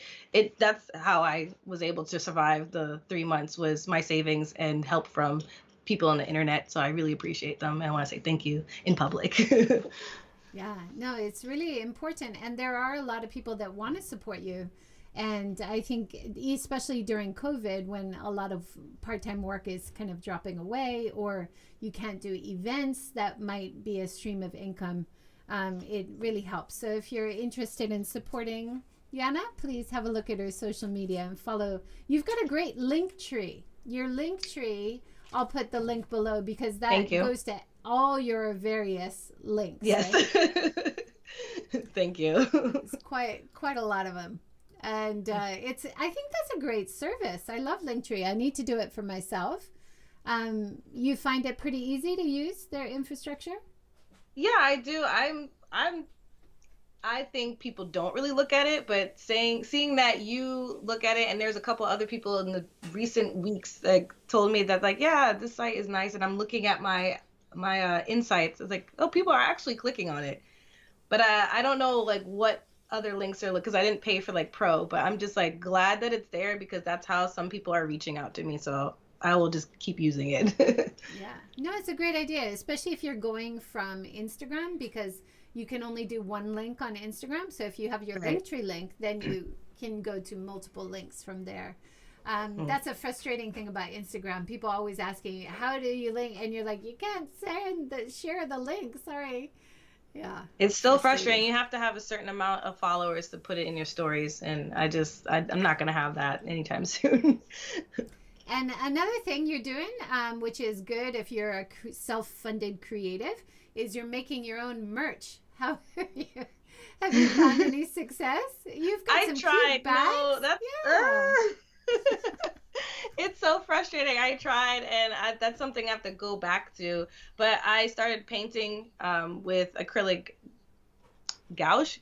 that's how I was able to survive the 3 months was my savings and help from people on the internet. So I really appreciate them. And I want to say thank you in public. Yeah, no, it's really important. And there are a lot of people that want to support you. And I think especially during COVID, when a lot of part-time work is kind of dropping away or you can't do events that might be a stream of income, it really helps. So if you're interested in supporting Yana, please have a look at her social media and follow. You've got a great Linktree. Your Linktree, I'll put the link below because that goes to all your various links. Yes. Right? Thank you. It's quite a lot of them. And I think that's a great service. I love Linktree. I need to do it for myself. You find it pretty easy to use their infrastructure? Yeah, I do. I think people don't really look at it, but seeing that you look at it, and there's a couple other people in the recent weeks that told me that like, yeah, this site is nice, and I'm looking at my insights. It's like, oh, people are actually clicking on it. But I don't know like what other links are, because I didn't pay for like pro, but I'm just like glad that it's there because that's how some people are reaching out to me. So I will just keep using it. Yeah. No, it's a great idea, especially if you're going from Instagram, because you can only do one link on Instagram. So if you have your Right. Linktree link, then you can go to multiple links from there. That's a frustrating thing about Instagram. People always asking, how do you link? And you're like, you can't share the link. Sorry. Yeah. It's still frustrating. You have to have a certain amount of followers to put it in your stories. And I'm not going to have that anytime soon. And another thing you're doing, which is good if you're a self-funded creative, is you're making your own merch. How have you found any success? You've got some cute bags. No, that's it's so frustrating. I tried, and that's something I have to go back to. But I started painting with acrylic gouache.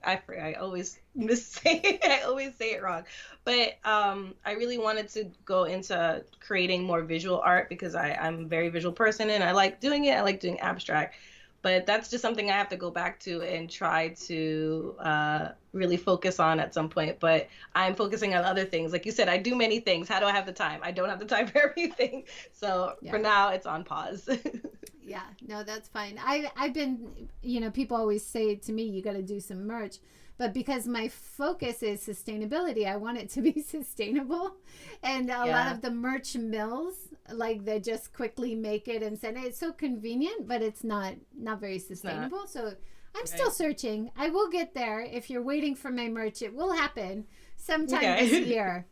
I always say it. I always say it wrong. But I really wanted to go into creating more visual art because I'm a very visual person, and I like doing it. I like doing abstract. But that's just something I have to go back to and try to really focus on at some point. But I'm focusing on other things. Like you said, I do many things. How do I have the time? I don't have the time for everything. So for now, it's on pause. Yeah, no, that's fine. I've been, people always say to me, you got to do some merch. But because my focus is sustainability, I want it to be sustainable. And a lot of the merch mills, like they just quickly make it and send it. It's so convenient, but it's not very sustainable. So I'm still searching. I will get there. If you're waiting for my merch, it will happen sometime this year.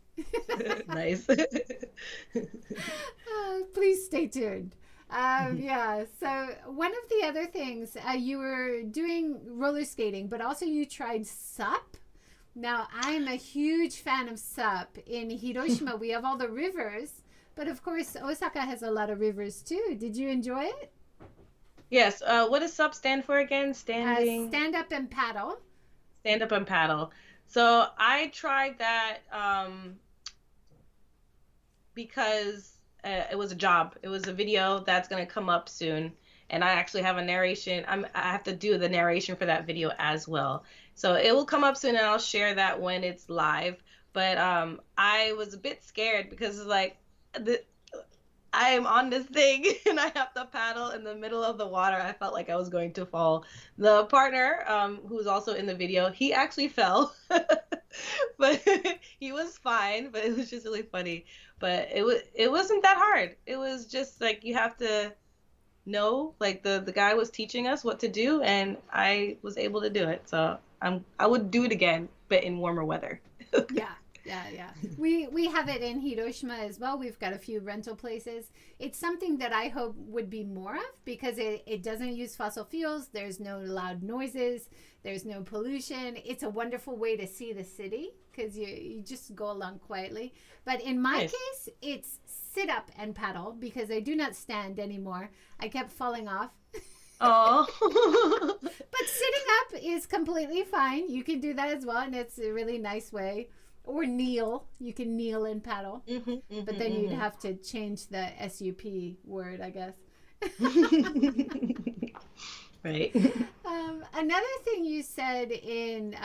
Nice. Please stay tuned. Yeah, so one of the other things, you were doing roller skating, but also you tried SUP. Now, I'm a huge fan of SUP. In Hiroshima, we have all the rivers, but of course, Osaka has a lot of rivers too. Did you enjoy it? Yes. What does SUP stand for again? Stand up and paddle. Stand up and paddle. So I tried that because it was a job. It was a video that's going to come up soon. And I actually have a narration. I have to do the narration for that video as well. So it will come up soon and I'll share that when it's live. But I was a bit scared because it's like, I am on this thing and I have to paddle in the middle of the water. I felt like I was going to fall. The partner, who was also in the video, he actually fell, but he was fine. But it was just really funny. But it wasn't that hard. It was just like you have to know. Like the guy was teaching us what to do, and I was able to do it. So I would do it again, but in warmer weather. Yeah. We have it in Hiroshima as well. We've got a few rental places. It's something that I hope would be more of because it doesn't use fossil fuels. There's no loud noises. There's no pollution. It's a wonderful way to see the city because you just go along quietly. But in my case, it's sit up and paddle because I do not stand anymore. I kept falling off. Oh. But sitting up is completely fine. You can do that as well, and it's a really nice way. Or kneel. You can kneel and paddle. But then you'd have to change the SUP word, I guess. Right. Another thing you said in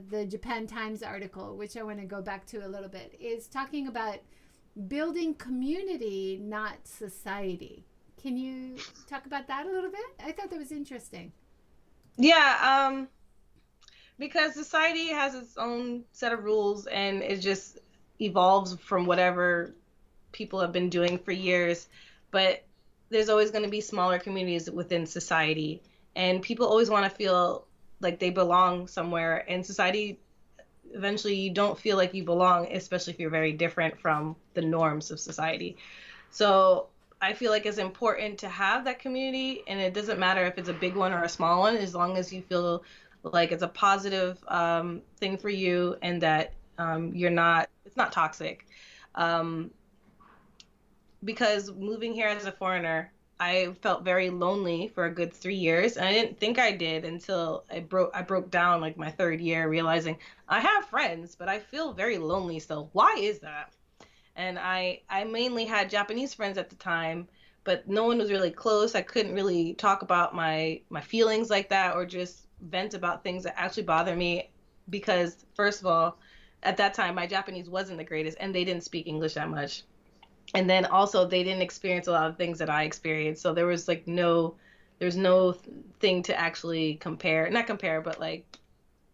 the Japan Times article, which I want to go back to a little bit, is talking about building community, not society. Can you talk about that a little bit? I thought that was interesting. Yeah, because society has its own set of rules and it just evolves from whatever people have been doing for years. But there's always going to be smaller communities within society. And people always want to feel like they belong somewhere. In society, eventually you don't feel like you belong, especially if you're very different from the norms of society. So I feel like it's important to have that community. And it doesn't matter if it's a big one or a small one, as long as you feel like it's a positive thing for you and that it's not toxic. Because moving here as a foreigner, I felt very lonely for a good 3 years. And I didn't think I did until I broke down like my third year, realizing I have friends, but I feel very lonely still. Why is that? And I mainly had Japanese friends at the time, but no one was really close. I couldn't really talk about my feelings like that, or just vent about things that actually bother me, because first of all, at that time my Japanese wasn't the greatest, and they didn't speak English that much. And then also they didn't experience a lot of things that I experienced. So there was like there's no thing to actually compare, not compare, but like,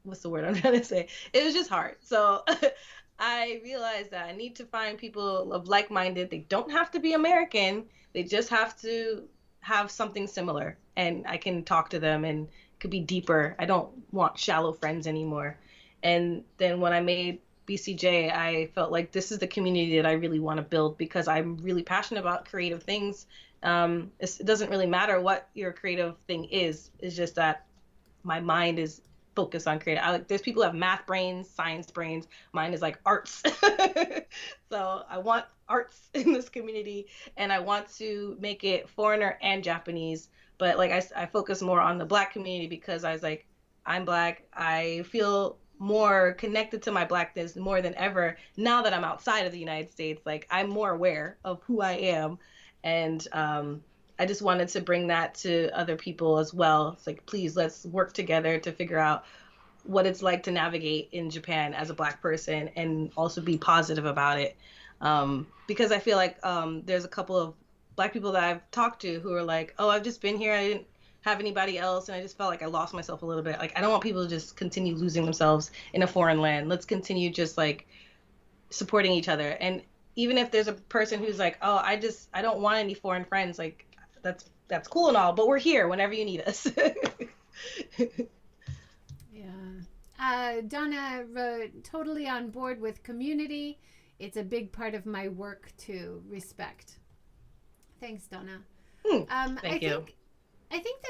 what's the word I'm trying to say? It was just hard. So I realized that I need to find people of like-minded. They don't have to be American. They just have to have something similar, and I can talk to them and it could be deeper. I don't want shallow friends anymore. And then when I made BCJ, I felt like this is the community that I really want to build, because I'm really passionate about creative things. It doesn't really matter what your creative thing is. It's just that my mind is focused on creative. There's people who have math brains, science brains. Mine is like arts. So I want arts in this community, and I want to make it foreigner and Japanese. But like I focus more on the Black community, because I was like, I'm Black. I feel more connected to my Blackness more than ever now that I'm outside of the United States. Like, I'm more aware of who I am, and I just wanted to bring that to other people as well. It's like, please, let's work together to figure out what it's like to navigate in Japan as a Black person, and also be positive about it. Because I feel like there's a couple of Black people that I've talked to who are like, oh, I've just been here, I didn't have anybody else, and I just felt like I lost myself a little bit. Like, I don't want people to just continue losing themselves in a foreign land. Let's continue just like supporting each other. And even if there's a person who's like, oh, I don't want any foreign friends, like, that's cool and all, but we're here whenever you need us. Yeah. Donna wrote, totally on board with community. It's a big part of my work to respect. Thanks, Donna. Thank you. I think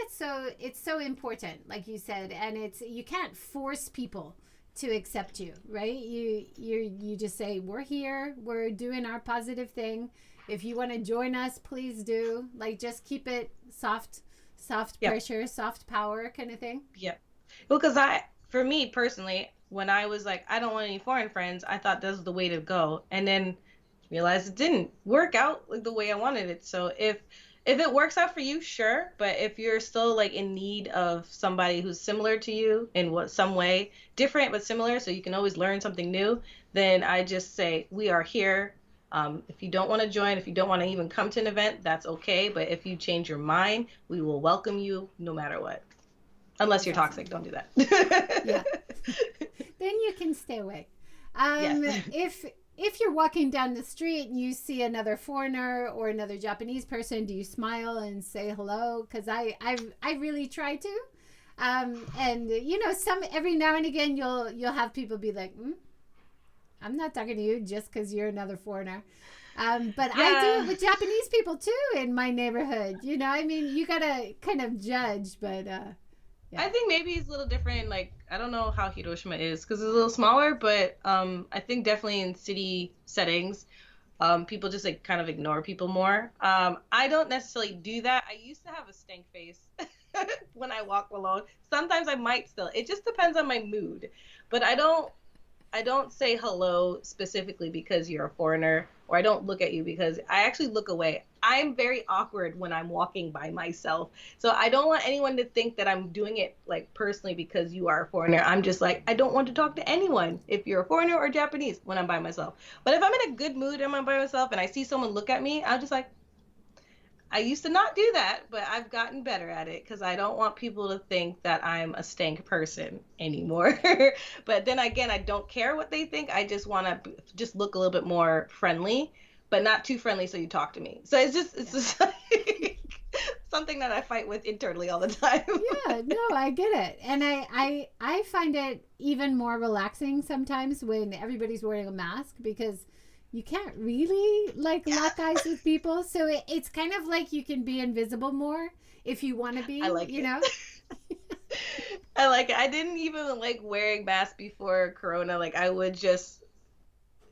it's so important, like you said, and you can't force people to accept you, right? You just say, we're here, we're doing our positive thing. If you want to join us, please do. Like, just keep it soft pressure, soft power kind of thing. Yep. Well, because for me personally, when I was like, I don't want any foreign friends, I thought this was the way to go, and then realized it didn't work out like the way I wanted it. So if it works out for you, sure. But if you're still like in need of somebody who's similar to you in some way, different but similar, so you can always learn something new, then I just say, we are here. If you don't want to join, if you don't want to even come to an event, that's okay. But if you change your mind, we will welcome you no matter what. Unless you're toxic, don't do that. Yeah. Then you can stay away. Yes. If you're walking down the street and you see another foreigner or another Japanese person, do you smile and say hello? Because I really try to. And you know, every now and again you'll have people be like, I'm not talking to you just because you're another foreigner. But yeah. I do it with Japanese people too in my neighborhood. You know, I mean, you gotta kind of judge, but yeah. I think maybe it's a little different. Like, I don't know how Hiroshima is because it's a little smaller, but I think definitely in city settings, people just like kind of ignore people more. I don't necessarily do that. I used to have a stank face when I walk alone. Sometimes I might still. It just depends on my mood. But I don't say hello specifically because you're a foreigner, or I don't look at you because I actually look away. I'm very awkward when I'm walking by myself. So I don't want anyone to think that I'm doing it like personally because you are a foreigner. I'm just like, I don't want to talk to anyone if you're a foreigner or Japanese when I'm by myself. But if I'm in a good mood and I'm by myself and I see someone look at me, I'm just like, I used to not do that, but I've gotten better at it because I don't want people to think that I'm a stank person anymore. But then again, I don't care what they think. I just want to just look a little bit more friendly, but not too friendly so you talk to me. So it's just like something that I fight with internally all the time. Yeah, no, I get it. And I find it even more relaxing sometimes when everybody's wearing a mask, because you can't really like lock eyes with people. So it's kind of like you can be invisible more if you want to be, I like you it. know? I like it. I didn't even like wearing masks before Corona. Like, I would just,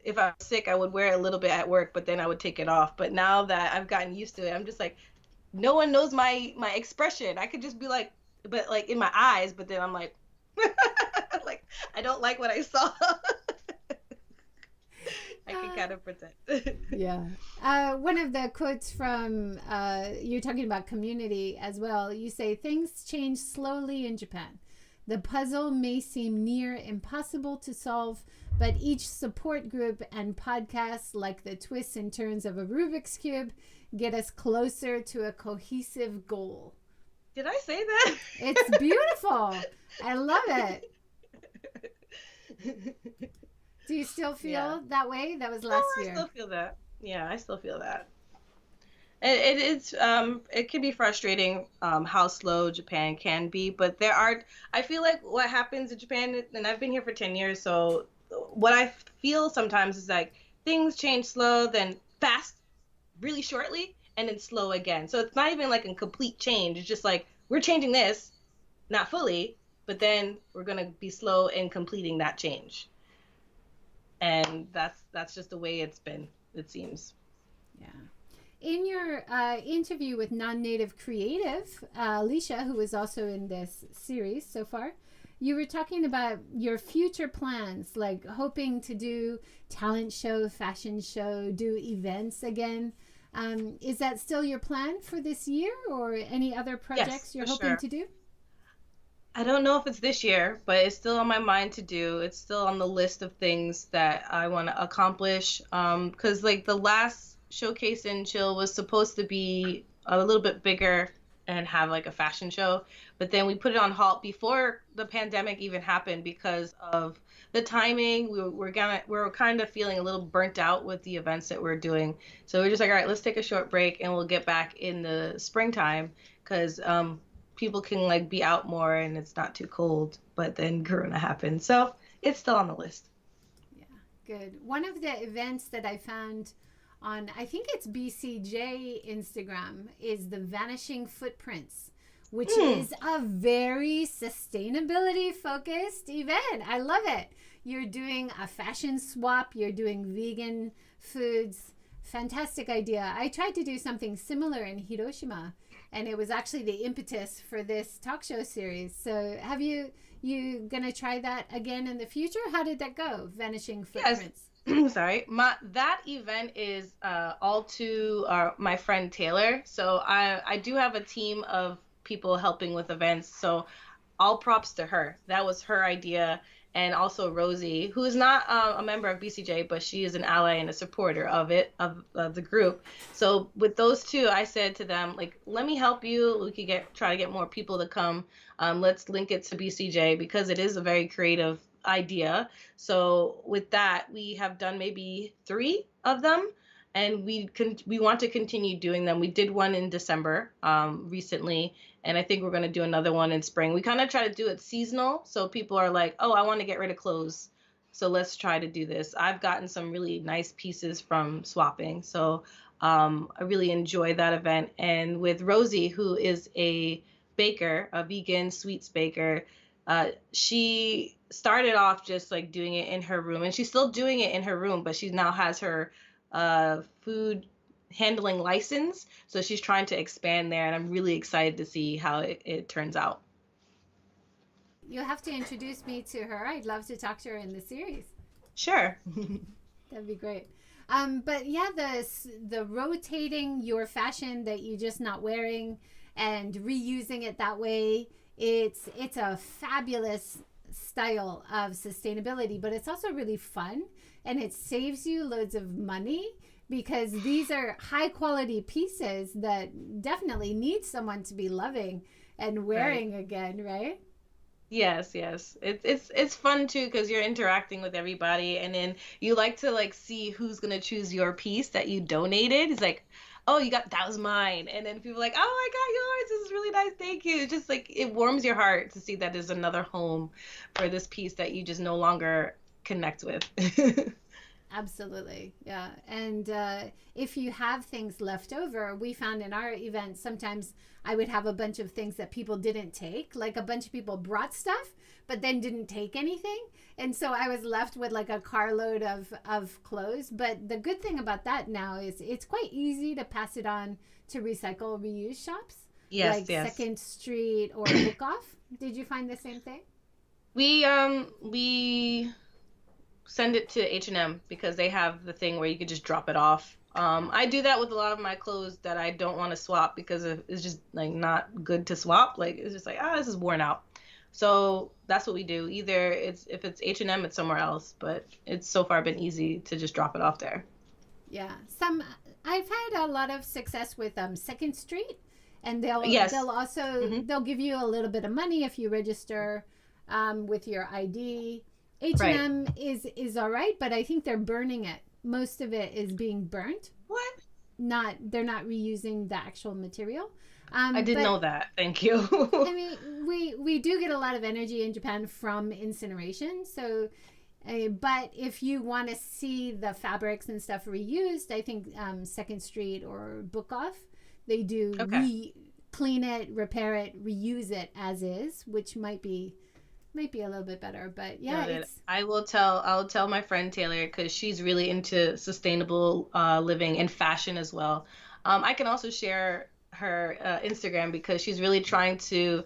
if I was sick, I would wear it a little bit at work, but then I would take it off. But now that I've gotten used to it, I'm just like, no one knows my expression. I could just be like, but like in my eyes, but then I'm like, like, I don't like what I saw. I can kind of pretend. Yeah. One of the quotes from, you're talking about community as well. You say, things change slowly in Japan. The puzzle may seem near impossible to solve, but each support group and podcasts, like the twists and turns of a Rubik's Cube, get us closer to a cohesive goal. Did I say that? It's beautiful. I love it. Do you still feel that way? That was last year. I still feel that. Yeah, I still feel that. It can be frustrating how slow Japan can be, but I feel like what happens in Japan, and I've been here for 10 years, so what I feel sometimes is like things change slow, then fast, really shortly, and then slow again. So it's not even like a complete change. It's just like, we're changing this, not fully, but then we're going to be slow in completing that change. And that's just the way it's been, it seems. Yeah. In your interview with non-native creative, Alicia, who was also in this series so far, you were talking about your future plans, like hoping to do talent show, fashion show, do events again. Is that still your plan for this year, or any other projects you're hoping to do? I don't know if it's this year, but it's still on my mind to do. It's still on the list of things that I want to accomplish. Because like the last showcase in Chill was supposed to be a little bit bigger and have like a fashion show, but then we put it on halt before the pandemic even happened because of the timing. We're kind of feeling a little burnt out with the events that we're doing, so we're just like, all right, let's take a short break and we'll get back in the springtime because people can like be out more and it's not too cold. But then Corona happened, so it's still on the list. Yeah, good. One of the events that I found on, I think it's BCJ Instagram, is the Vanishing Footprints, which is a very sustainability focused event. I love it. You're doing a fashion swap, you're doing vegan foods. Fantastic idea. I tried to do something similar in Hiroshima, and it was actually the impetus for this talk show series. So have you gonna try that again in the future? How did that go? Vanishing Footprints. Yes. Sorry, that event is all to my friend Taylor. So I do have a team of people helping with events. So all props to her. That was her idea. And also Rosie, who is not a member of BCJ, but she is an ally and a supporter of the group. So with those two, I said to them, like, let me help you. We could try to get more people to come. Let's link it to BCJ because it is a very creative idea. So with that, we have done maybe 3 of them, and we want to continue doing them. We did one in December recently, and I think we're going to do another one in spring. We kind of try to do it seasonal, so people are like, oh, I want to get rid of clothes, so let's try to do this. I've gotten some really nice pieces from swapping, so I really enjoy that event. And with Rosie, who is a baker, a vegan sweets baker, she started off just like doing it in her room, and she's still doing it in her room, but she now has her food handling license, so she's trying to expand there, and I'm really excited to see how it turns out. You'll have to introduce me to her. I'd love to talk to her in the series. Sure. That'd be great. But yeah, the rotating your fashion that you're just not wearing and reusing it that way, it's a fabulous style of sustainability, but it's also really fun, and it saves you loads of money because these are high quality pieces that definitely need someone to be loving and wearing again, right? Yes. It's fun too because you're interacting with everybody, and then you like to like see who's gonna choose your piece that you donated. It's like, oh, that was mine. And then people are like, oh, I got yours. This is really nice. Thank you. It's just like, it warms your heart to see that there's another home for this piece that you just no longer connect with. Absolutely. Yeah. And if you have things left over, we found in our events, sometimes I would have a bunch of things that people didn't take, like a bunch of people brought stuff, but then didn't take anything. And so I was left with like a carload of clothes. But the good thing about that now is it's quite easy to pass it on to recycle, reuse shops. Yes. Second Street or Book Off. Did you find the same thing? We send it to H&M because they have the thing where you could just drop it off. I do that with a lot of my clothes that I don't want to swap because it's just like not good to swap. Like it's just like, this is worn out. So that's what we do. Either if it's H&M, it's somewhere else, but it's so far been easy to just drop it off there. Yeah. I've had a lot of success with Second Street, and they'll also they'll give you a little bit of money if you register with your ID. H&M is all right, but I think they're burning it. Most of it is being burnt. What? They're not reusing the actual material. I didn't know that. Thank you. I mean, we do get a lot of energy in Japan from incineration. So, but if you want to see the fabrics and stuff reused, I think Second Street or Book Off, they do clean it, repair it, reuse it as is, which might be a little bit better, but yeah, I'll tell my friend Taylor because she's really into sustainable living and fashion as well. I can also share her Instagram because she's really trying to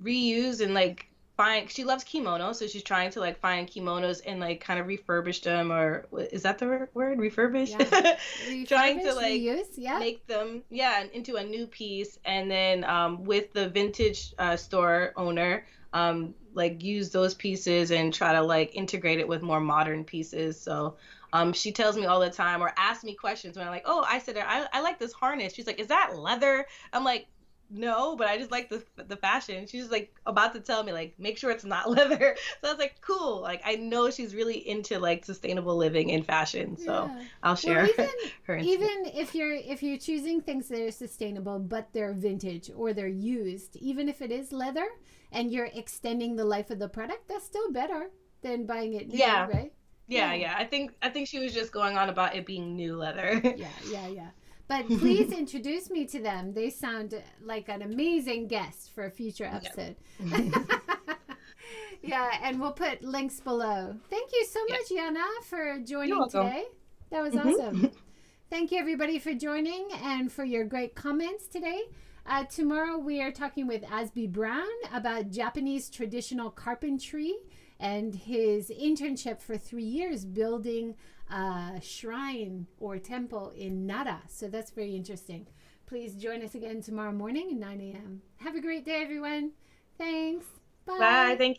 reuse and like find. She loves kimonos, so she's trying to like find kimonos and like kind of refurbish them, or is that the word? Refurbish? Yeah. Trying to like reuse, make them into a new piece, and then with the vintage store owner, like use those pieces and try to like integrate it with more modern pieces. So she tells me all the time or asks me questions when I'm like, I said I like this harness. She's like, is that leather? I'm like, no, but I just like the fashion. She's like about to tell me like, make sure it's not leather. So I was like, cool. Like I know she's really into like sustainable living and fashion. So I'll share her. Even if you're choosing things that are sustainable, but they're vintage or they're used, even if it is leather and you're extending the life of the product, that's still better than buying it new, right? Yeah. I think she was just going on about it being new leather. Yeah. But please introduce me to them. They sound like an amazing guest for a future episode. Yeah, and we'll put links below. Thank you so much, Yana, for joining today. That was awesome. Thank you, everybody, for joining and for your great comments today. Tomorrow, we are talking with Azby Brown about Japanese traditional carpentry and his internship for 3 years building a shrine or temple in Nara. So that's very interesting. Please join us again tomorrow morning at 9 a.m. Have a great day, everyone. Thanks. Bye. Bye. Thank you.